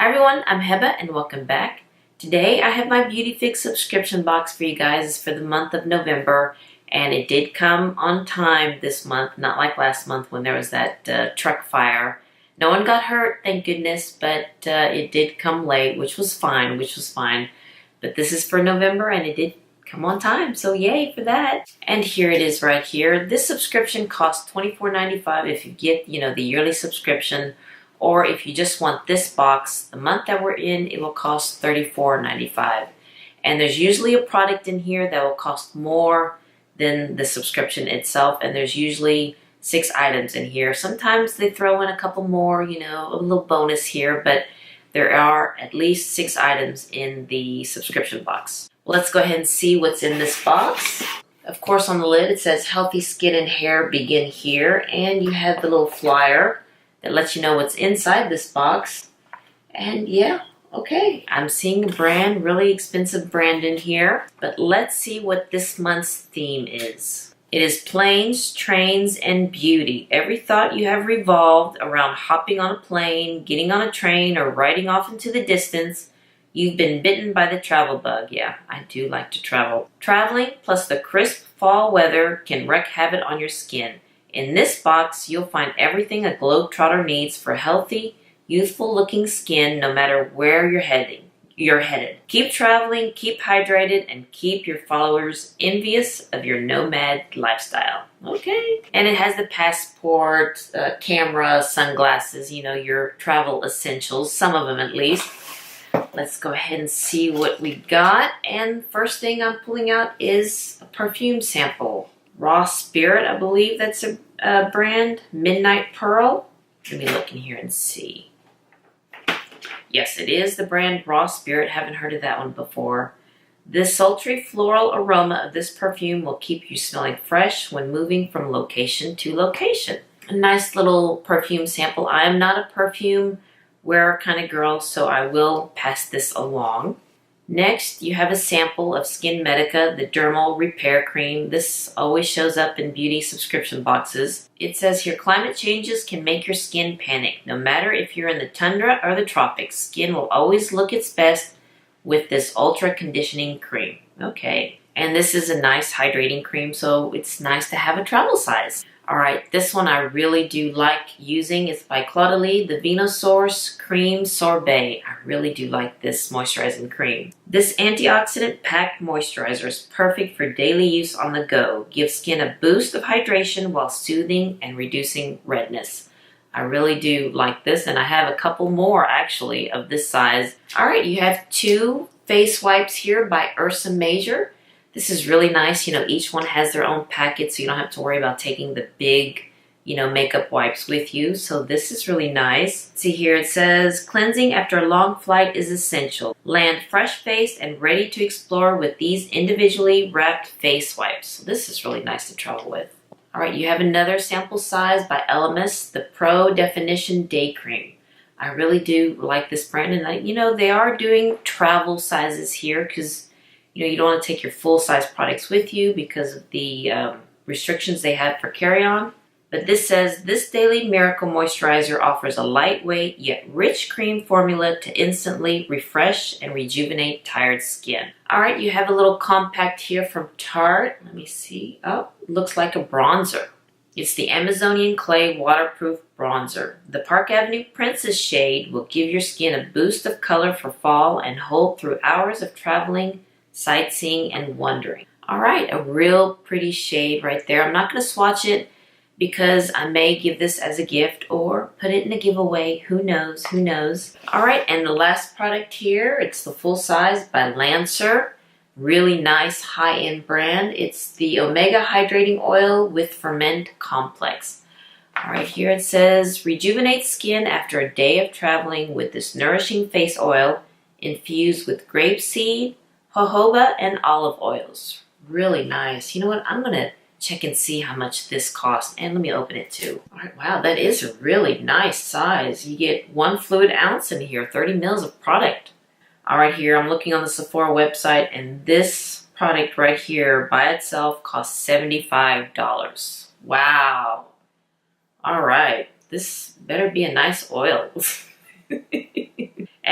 Hi everyone, I'm Heba and welcome back. Today I have my Beautyfix subscription box for you guys for the month of November, and it did come on time this month, not like last month when there was that truck fire. No one got hurt, thank goodness, but it did come late, which was fine. But this is for November and it did come on time, so yay for that. And here it is right here. This subscription costs $24.95 if you get, the yearly subscription. Or if you just want this box, the month that we're in, it will cost $34.95. And there's usually a product in here that will cost more than the subscription itself. And there's usually 6 items in here. Sometimes they throw in a couple more, a little bonus here. But there are at least 6 items in the subscription box. Let's go ahead and see what's in this box. Of course, on the lid, it says healthy skin and hair begin here. And you have the little flyer that lets you know what's inside this box. And yeah, okay, I'm seeing a brand, really expensive brand in here. But let's see what this month's theme is. It is planes, trains, and beauty. Every thought you have revolved around hopping on a plane, getting on a train, or riding off into the distance. You've been bitten by the travel bug. Yeah, I do like to travel. Traveling plus the crisp fall weather can wreak havoc on your skin. In this box, you'll find everything a globetrotter needs for healthy, youthful-looking skin no matter where you're headed. Keep traveling, keep hydrated, and keep your followers envious of your nomad lifestyle. Okay. And it has the passport, camera, sunglasses, your travel essentials, some of them at least. Let's go ahead and see what we got. And first thing I'm pulling out is a perfume sample. Raw Spirit, I believe that's a brand. Midnight Pearl. Let me look in here and see. Yes, it is the brand Raw Spirit. Haven't heard of that one before. The sultry floral aroma of this perfume will keep you smelling fresh when moving from location to location. A nice little perfume sample. I am not a perfume wearer kind of girl, so I will pass this along. Next, you have a sample of Skin Medica, the Dermal Repair Cream. This always shows up in beauty subscription boxes. It says here, climate changes can make your skin panic. No matter if you're in the tundra or the tropics, skin will always look its best with this ultra conditioning cream. Okay. And this is a nice hydrating cream, so it's nice to have a travel size. Alright, this one I really do like using. It's by Claudie, the Venosource Cream Sorbet. I really do like this moisturizing cream. This antioxidant packed moisturizer is perfect for daily use on the go. Gives skin a boost of hydration while soothing and reducing redness. I really do like this, and I have a couple more actually of this size. Alright, you have 2 face wipes here by Ursa Major. This is really nice. Each one has their own packet, so you don't have to worry about taking the big, makeup wipes with you. So this is really nice. See here, it says, cleansing after a long flight is essential. Land fresh-faced and ready to explore with these individually wrapped face wipes. So this is really nice to travel with. All right, you have another sample size by Elemis, the Pro Definition Day Cream. I really do like this brand, and they are doing travel sizes here because you don't want to take your full-size products with you because of the restrictions they have for carry-on. But this says, this Daily Miracle Moisturizer offers a lightweight yet rich cream formula to instantly refresh and rejuvenate tired skin. Alright, you have a little compact here from Tarte. Let me see. Oh, looks like a bronzer. It's the Amazonian Clay Waterproof Bronzer. The Park Avenue Princess shade will give your skin a boost of color for fall and hold through hours of traveling, sightseeing, and wondering. Alright, a real pretty shade right there. I'm not going to swatch it because I may give this as a gift or put it in a giveaway. Who knows? Who knows? Alright, and the last product here, it's the full size by Lancer. Really nice high-end brand. It's the Omega Hydrating Oil with Ferment Complex. Alright, here it says, rejuvenate skin after a day of traveling with this nourishing face oil infused with grapeseed, jojoba, and olive oils. Really nice. You know what? I'm going to check and see how much this costs. And let me open it too. All right, wow, that is a really nice size. You get 1 fluid ounce in here, 30 mils of product. All right, here I'm looking on the Sephora website, and this product right here by itself costs $75. Wow. All right, this better be a nice oil.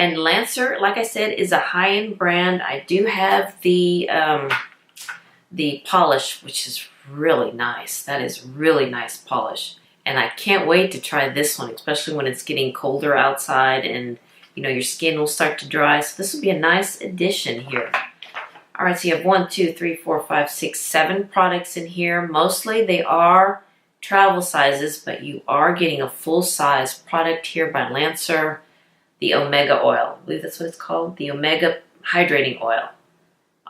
And Lancer, like I said, is a high-end brand. I do have the polish, which is really nice. That is really nice polish. And I can't wait to try this one, especially when it's getting colder outside and, you know, your skin will start to dry. So this will be a nice addition here. All right, so you have 1, 2, 3, 4, 5, 6, 7 products in here. Mostly they are travel sizes, but you are getting a full-size product here by Lancer, the Omega Oil. I believe that's what it's called, the Omega Hydrating Oil.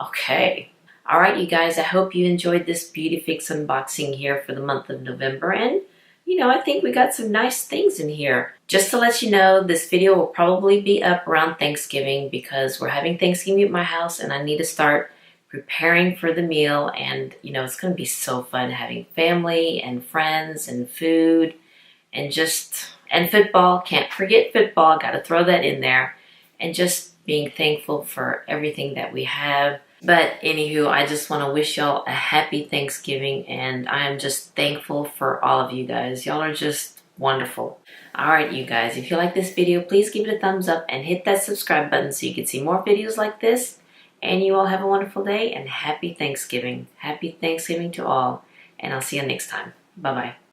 Okay. All right, you guys, I hope you enjoyed this Beautyfix unboxing here for the month of November. And, you know, I think we got some nice things in here. Just to let you know, this video will probably be up around Thanksgiving because we're having Thanksgiving at my house and I need to start preparing for the meal. And, you know, it's going to be so fun having family and friends and food and and football. Can't forget football. Got to throw that in there. And just being thankful for everything that we have. But anywho, I just want to wish y'all a happy Thanksgiving, and I am just thankful for all of you guys. Y'all are just wonderful. Alright, you guys, if you like this video, please give it a thumbs up and hit that subscribe button so you can see more videos like this. And you all have a wonderful day and happy Thanksgiving. Happy Thanksgiving to all, and I'll see you next time. Bye-bye.